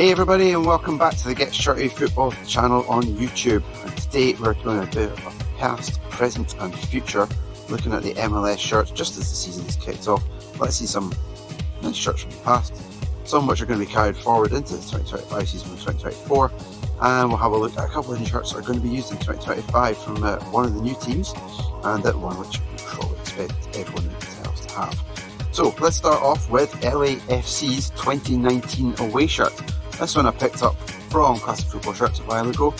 Hey everybody, and welcome back to the Get Shirty Football channel on YouTube. And today we're doing a bit of past, present and future, looking at the MLS shirts just as the season's kicked off. Let's see some nice shirts from the past, some which are going to be carried forward into the 2025 season and 2024, and we'll have a look at a couple of new shirts that are going to be used in 2025 from one of the new teams, and one which we probably expect everyone in the else to have. So let's start off with LAFC's 2019 away shirt. This one I picked up from Classic Football Shirts a while ago.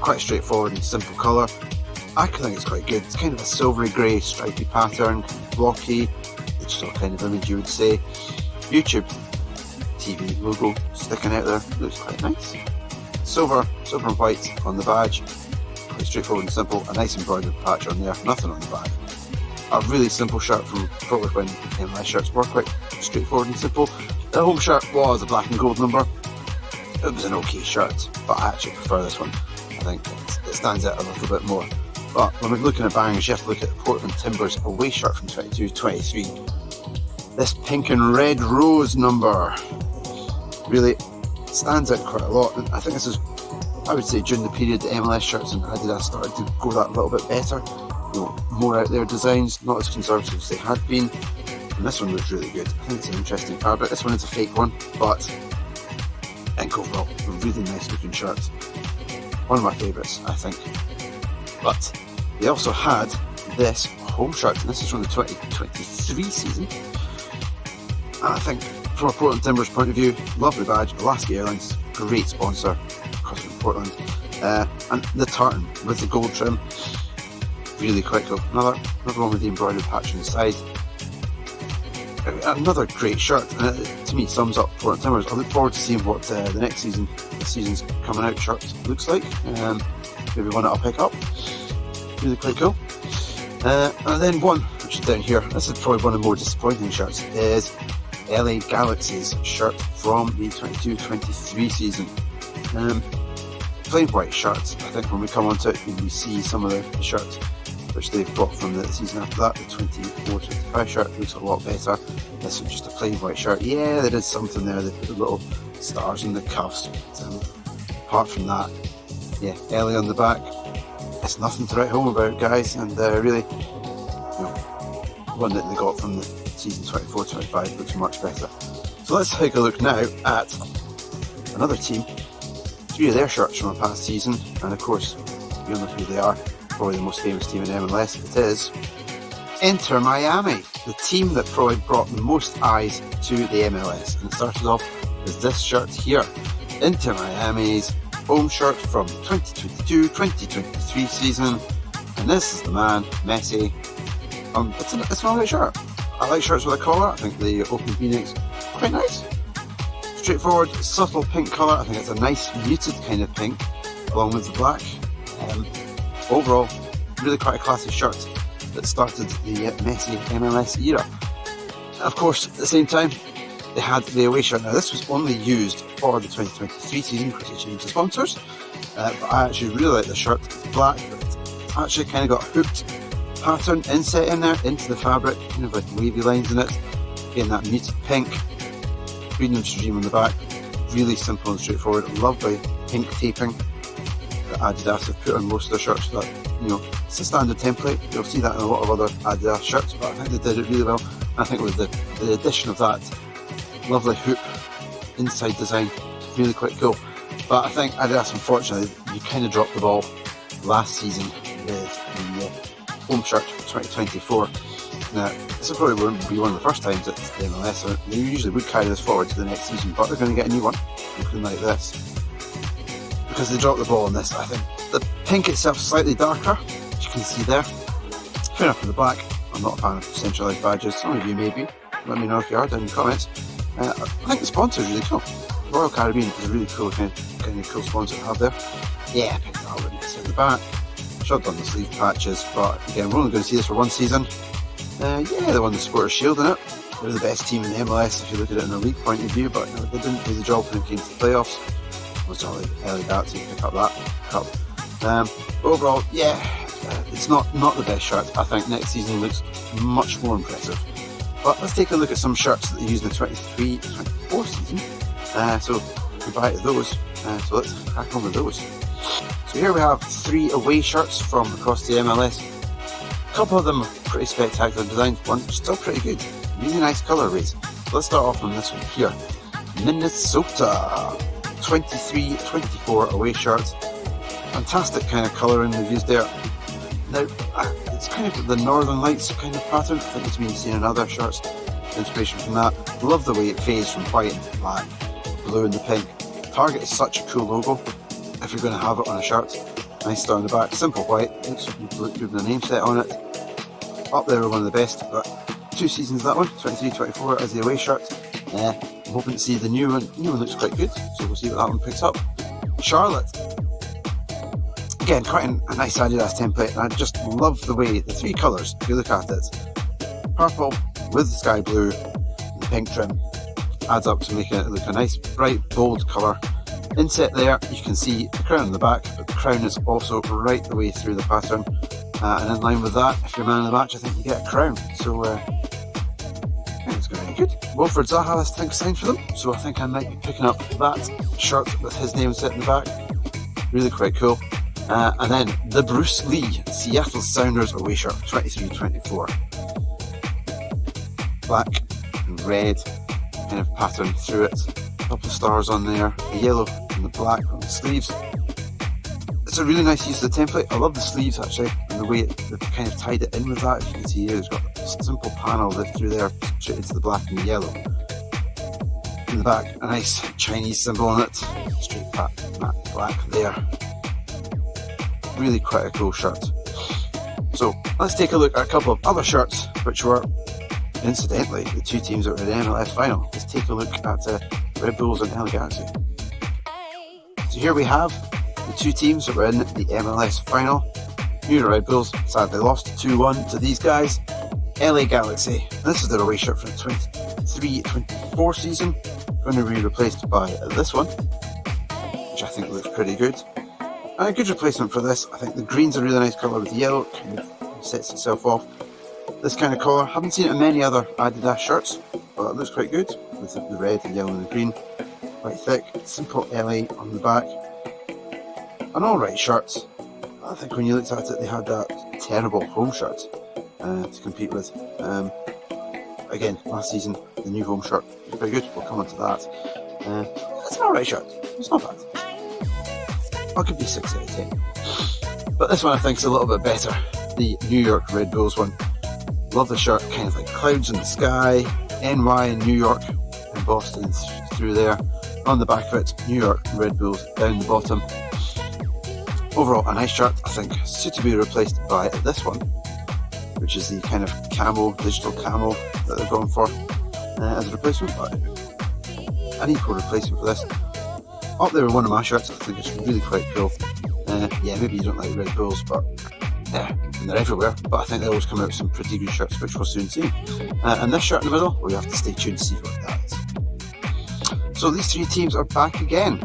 Quite straightforward and simple colour. I think it's quite good. It's kind of a silvery grey stripy pattern, blocky, digital kind of image you would say. YouTube TV logo sticking out there, looks quite nice. Silver and white on the badge. Quite straightforward and simple. A nice embroidered patch on there, nothing on the back. A really simple shirt from probably when MLS shirts were quite straightforward and simple. The home shirt was a black and gold number. It was an okay shirt, but I actually prefer this one. I think it stands out a little bit more. But when we're looking at bangers, you have to look at the Portland Timbers away shirt from 22-23. This pink and red rose number really stands out quite a lot. And I think this is, I would say, during the period the MLS shirts and Adidas started to go that little bit better. You know, more out there designs, not as conservative as they had been. And this one looks really good. I think it's an interesting fabric. This one is a fake one, but I think overall a really nice looking shirt. One of my favourites, I think. But they also had this home shirt, and this is from the 2023 season. And I think from a Portland Timbers point of view, lovely badge, Alaska Airlines, great sponsor, because from Portland. And the tartan with the gold trim, really quite cool. Another one with the embroidered patch on the side. Another great shirt, and to me sums up Portland Timbers. I look forward to seeing what the next season, the season's coming out shirt looks like. Maybe one that I'll pick up. Really quite cool. And then one which is down here, this is probably one of the more disappointing shirts, is LA Galaxy's shirt from the 22-23 season. Plain white shirts. I think when we come onto it, we see some of the shirts which they've got from the season after that. The 24-25 shirt looks a lot better. This one's just a plain white shirt. Yeah, there is something there. They put the little stars in the cuffs. But, apart from that, yeah, LA on the back. It's nothing to write home about, guys. And really, one that they got from the season 24-25 looks much better. So let's take a look now at another team. 3 of their shirts from a past season, and of course, you know who they are. Probably the most famous team in MLS. It is Inter Miami, the team that probably brought the most eyes to the MLS. And it started off with this shirt here, Inter Miami's home shirt from 2022-2023 season. And this is the man, Messi. It's an alright shirt. I like shirts with a collar. I think the open V-neck's quite nice. Straightforward, subtle pink colour. I think it's a nice muted kind of pink, along with the black. Overall, really quite a classy shirt that started the Messi MLS era. Of course, at the same time, they had the away shirt. Now, this was only used for the 2023 season because they changed the sponsors. But I actually really like the shirt. It's black, but it's actually kind of got a hooked pattern inset in there into the fabric, kind of like wavy lines in it. Again, that muted pink, freedom stream on the back. Really simple and straightforward. Lovely pink taping that Adidas have put on most of their shirts. That, it's a standard template. You'll see that in a lot of other Adidas shirts, but I think they did it really well. I think with the addition of that lovely hoop inside design, really quite cool. But I think Adidas, unfortunately, you kind of dropped the ball last season with the home shirt for 2024. Now, this will probably won't be one of the first times that the MLS, they usually would carry this forward to the next season, but they're going to get a new one, looking like this. Because they dropped the ball on this. I think the pink itself is slightly darker, as you can see there. Fair enough for the black. I'm not a fan of centralised badges. Some of you may be. Let me know if you are down in the comments. I think the sponsor is really cool. Royal Caribbean is a really cool kind of cool sponsor to have there. Yeah, I picked that up inside the back. Shoved on the sleeve patches, but again, we're only going to see this for one season. Yeah, they won the Supporters' Shield in it. They're the best team in the MLS if you look at it in a league point of view, but they didn't do the job when it came to the playoffs. It was only LA Galaxy to pick up that cup. Overall, yeah, it's not the best shirt. I think next season looks much more impressive. But let's take a look at some shirts that they used in the 23-24 season. So goodbye to those. So let's crack on with those. So here we have 3 away shirts from across the MLS. A couple of them are pretty spectacular designs, one still pretty good. Really nice colourways. So let's start off on this one here. Minnesota 23-24 away shirt. Fantastic kind of colouring they've used there. Now, it's kind of the Northern Lights kind of pattern. I think it's been seen in other shirts. Inspiration from that. Love the way it fades from white into black, blue and the pink. Target is such a cool logo if you're going to have it on a shirt. Nice star on the back, simple white, looks good with the name set on it. Up there, one of the best. Got 2 seasons that one, 23-24 as the away shirt. I'm hoping to see the new one. The new one looks quite good, so we'll see what that one picks up. Charlotte. Again, quite a nice Adidas template, and I just love the way the 3 colours, if you look at it. Purple with the sky blue and the pink trim adds up to making it look a nice, bright, bold colour. Inset there, you can see the crown on the back, but the crown is also right the way through the pattern. And in line with that, if you're man of the match, I think you get a crown. So, it's going to be good. Wilfred Zaha, I think, signed for them, so I think I might be picking up that shirt with his name set in the back. Really quite cool. And then the Bruce Lee Seattle Sounders away shirt, 23-24. Black and red kind of pattern through it. A couple of stars on there, the yellow and the black on the sleeves. It's a really nice use of the template. I love the sleeves actually, and the way they've kind of tied it in with that. As you can see here, it's got a simple panel that through there, straight into the black and the yellow. In the back, a nice Chinese symbol on it, straight matte black there. Really quite a cool shirt. So let's take a look at a couple of other shirts, which were incidentally the 2 teams that were in the MLS final. Let's take a look at Red Bulls and LA Galaxy. So here we have the 2 teams that were in the MLS final. New York Red Bulls sadly lost 2-1 to these guys. LA Galaxy, this is their away shirt for the 23-24 season. Going to be replaced by this one, which I think looks pretty good. And a good replacement for this. I think the green's a really nice colour with the yellow. It kind of sets itself off. This kind of colour, haven't seen it in many other Adidas shirts, but it looks quite good with the red, the yellow and the green. Quite thick, simple LA on the back. An alright shirt. I think when you looked at it, they had that terrible home shirt to compete with. Again, last season, the new home shirt was pretty good. We'll come on to that. It's an alright shirt. It's not bad. I'll give you 6 out of 10. But this one I think is a little bit better. The New York Red Bulls one. Love the shirt, kind of like clouds in the sky, NY in New York and Boston through there. On the back of it, New York Red Bulls down the bottom. Overall, a nice shirt, I think, suitably replaced by this one, which is the kind of camo, digital camo that they're going for as a replacement, but an equal replacement for this. Up there with one of my shirts, I think it's really quite cool. Yeah, maybe you don't like Red Bulls, but and they're everywhere, but I think they always come out with some pretty good shirts, which we'll soon see. And this shirt in the middle, we have to stay tuned to see what that is. So these 3 teams are back again,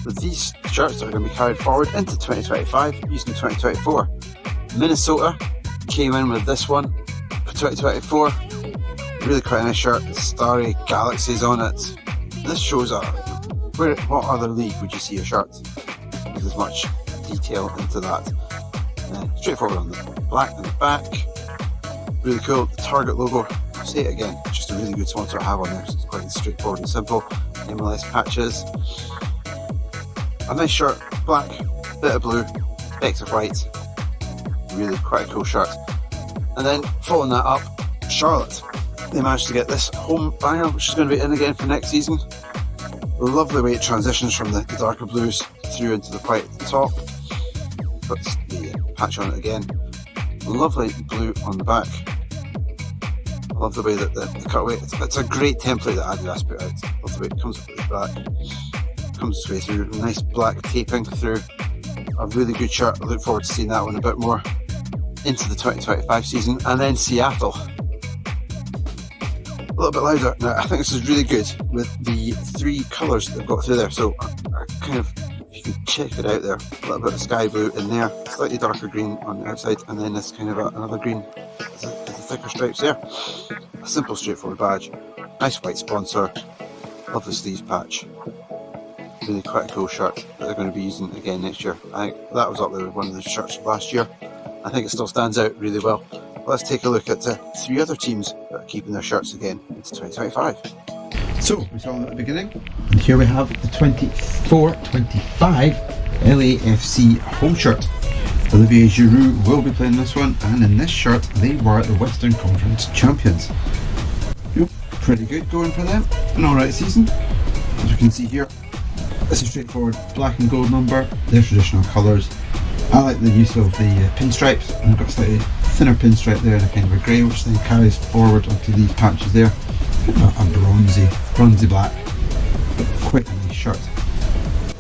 with these shirts that are going to be carried forward into 2025 using 2024. Minnesota came in with this one for 2024. Really quite a nice shirt, the starry galaxies on it. This shows up. What other league would you see a shirt with as much detail into that? Straightforward on the black and the back. Really cool. The Target logo, I'll say it again, just a really good sponsor to have on there. So it's quite straightforward and simple. MLS patches. A nice shirt, black, bit of blue, specks of white. Really quite a cool shirt. And then following that up, Charlotte. They managed to get this home banner, which is going to be in again for next season. Lovely way it transitions from the darker blues through into the white at the top. Got the patch on it again. Lovely blue on the back. I love the way that the cutaway, it's a great template that Adidas put out. I love the way it comes up at the back. Comes its way through, nice black taping through. A really good shirt. I look forward to seeing that one a bit more into the 2025 season. And then Seattle. A little bit louder. Now, I think this is really good with the 3 colours that they've got through there. So, kind of, if you can check it out there, a little bit of sky blue in there, slightly darker green on the outside, and then this kind of another green with the thicker stripes there. A simple, straightforward badge. Nice white sponsor. Love the sleeves patch. really quite a cool shirt that they're going to be using again next year. I think that was up there with one of the shirts from last year. I think it still stands out really well. Let's take a look at 3 other teams that are keeping their shirts again into 2025. So, we saw them at the beginning, and here we have the 24-25 LAFC home shirt. Olivier Giroud will be playing this one, and in this shirt they were the Western Conference champions. Yep, pretty good going for them. An alright season. As you can see here, it's a straightforward black and gold number, their traditional colours. I like the use of the pinstripes, and I've got a slightly thinner pinstripe there and a kind of a grey, which then carries forward onto these patches there. A bronzy black, but quite a nice shirt.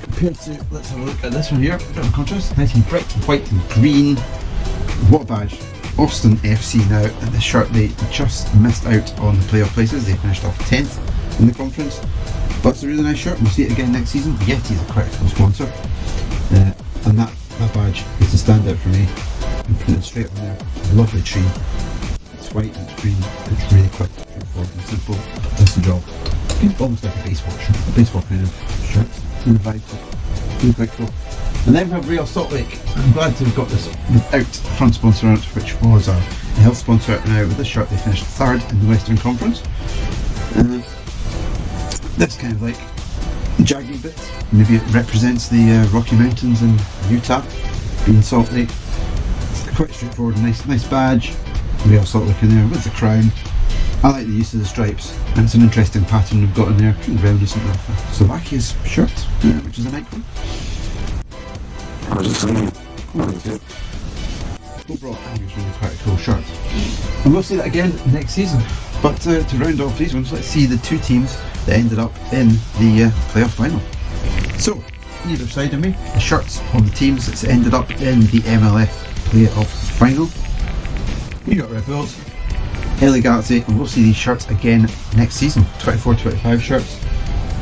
Compared to, let's have a look at this one here, a bit of contrast, nice and bright white and green. What a badge. Austin FC now, and this shirt they just missed out on the playoff places. They finished off 10th in the conference, but it's a really nice shirt. We'll see it again next season. Yeti is a critical sponsor, and that badge is a standout for me. And printed straight on there, a lovely tree. It's white and it's green, it's really quite straightforward and simple, but does the job. It's almost like a baseball shirt, a baseball kind of shirt. Really quite cool. And then we have Real Salt Lake. I'm glad to have got this without a front sponsor on it, which was a health sponsor. Now with this shirt they finished 3rd in the Western Conference. That's kind of like jaggy bit. Maybe it represents the Rocky Mountains in Utah, being Salt Lake. It's quite straightforward, nice badge. Real Salt Lake in there with the crown. I like the use of the stripes, and it's an interesting pattern we've got in there, kind of reminiscent of Slovakia's shirt, which is a nice one. Overall, I think it's really quite a cool shirt. And we'll see that again next season. But to round off these ones, let's see the 2 teams that ended up in the playoff final. So, either side of me, the shirts on the teams that's ended up in the MLS playoff final. We got Red Bulls, LA Galaxy, and we'll see these shirts again next season. 24-25 shirts.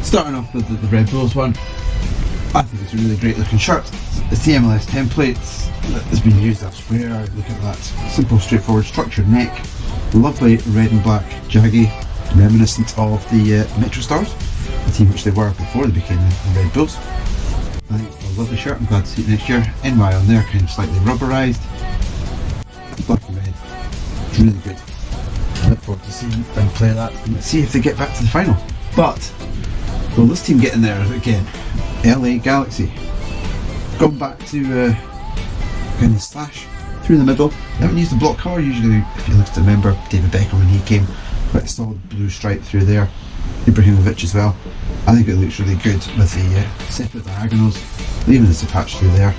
Starting off with the Red Bulls one. I think it's a really great looking shirt. It's the MLS template that has been used elsewhere. Look at that simple, straightforward, structured neck. Lovely red and black jaggy, reminiscent of the Metro Stars, the team which they were before they became the Red Bulls. I think it's a lovely shirt. I'm glad to see it next year. NY on there, kind of slightly rubberised. Black and red. It's really good. I look forward to seeing them play that and see if they get back to the final. But will this team get in there again? LA Galaxy. Gone back to kind of slash through the middle. They haven't used the block colour. Usually, if you look to remember, David Beckham when he came, quite a solid blue stripe through there. Ibrahimovic as well. I think it looks really good with the separate diagonals, even as attached through there.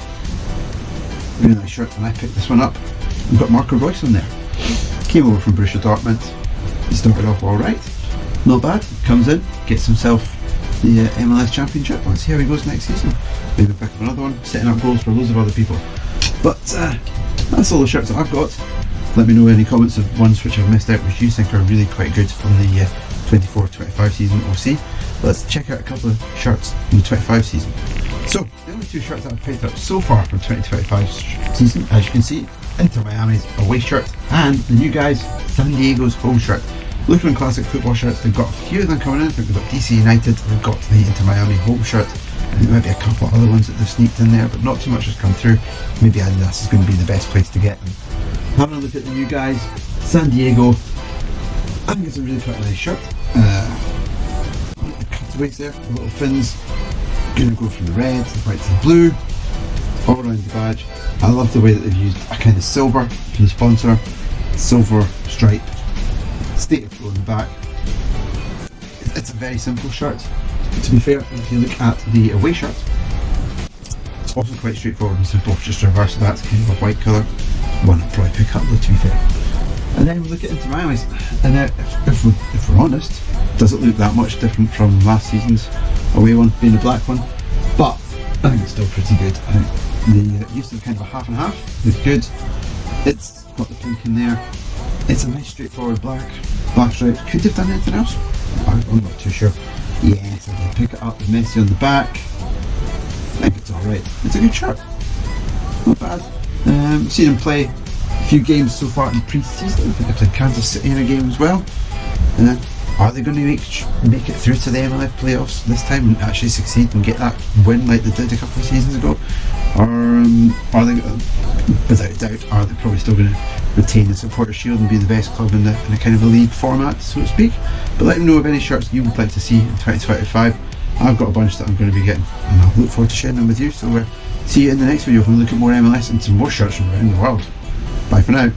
Really nice shirt. When I picked this one up, we've got Marco Reus on there. Came over from Borussia Dortmund. He started off alright, not bad. Comes in, gets himself the MLS Championship. Let's see how he goes next season. Maybe pick up another one, setting up goals for loads of other people. But that's all the shirts that I've got. Let me know any comments of ones which I've missed out which you think are really quite good from the 24-25 season OC. Let's check out a couple of shirts from the 25 season. So, the only 2 shirts that I've picked up so far from 2025 season, as you can see, Inter Miami's away shirt and the new guys, San Diego's home shirt. Looking at classic football shirts, they've got a few of them coming in. I think we've got DC United, we've got the Inter Miami home shirt. I think there might be a couple of other ones that they've sneaked in there, but not too much has come through. Maybe Adidas is going to be the best place to get them. Having a look at the new guys, San Diego. I think it's a really quite nice shirt. The cutaways there, the little fins. Going to go from the red to the white to the blue. All around the badge. I love the way that they've used a kind of silver for the sponsor. Silver stripe. State of flow in the back. It's a very simple shirt. To be fair, if you look at the away shirt, it's also quite straightforward and simple. Just reverse that, kind of a white colour. One I'll probably pick up though, to be fair. And then we look at Inter Miami's, and if we're honest, does it look that much different from last season's away one, being the black one? But I think it's still pretty good. I think the use of kind of a half and half is good. It's got the pink in there. It's a nice straightforward black stripes. Could have done anything else? I'm not too sure. Yes, I can pick it up with Messi on the back. I think it's alright. It's a good shirt. Not bad. Seen him play a few games so far in pre-season. I think I played Kansas City in a game as well. Are they going to make it through to the MLS playoffs this time and actually succeed and get that win like they did a couple of seasons ago? Or are they, without doubt, are they probably still going to retain the Supporters' Shield and be the best club in a kind of a league format, so to speak? But let me know of any shirts you would like to see in 2025. I've got a bunch that I'm going to be getting, and I'll look forward to sharing them with you. So see you in the next video when we look at more MLS and some more shirts from around the world. Bye for now.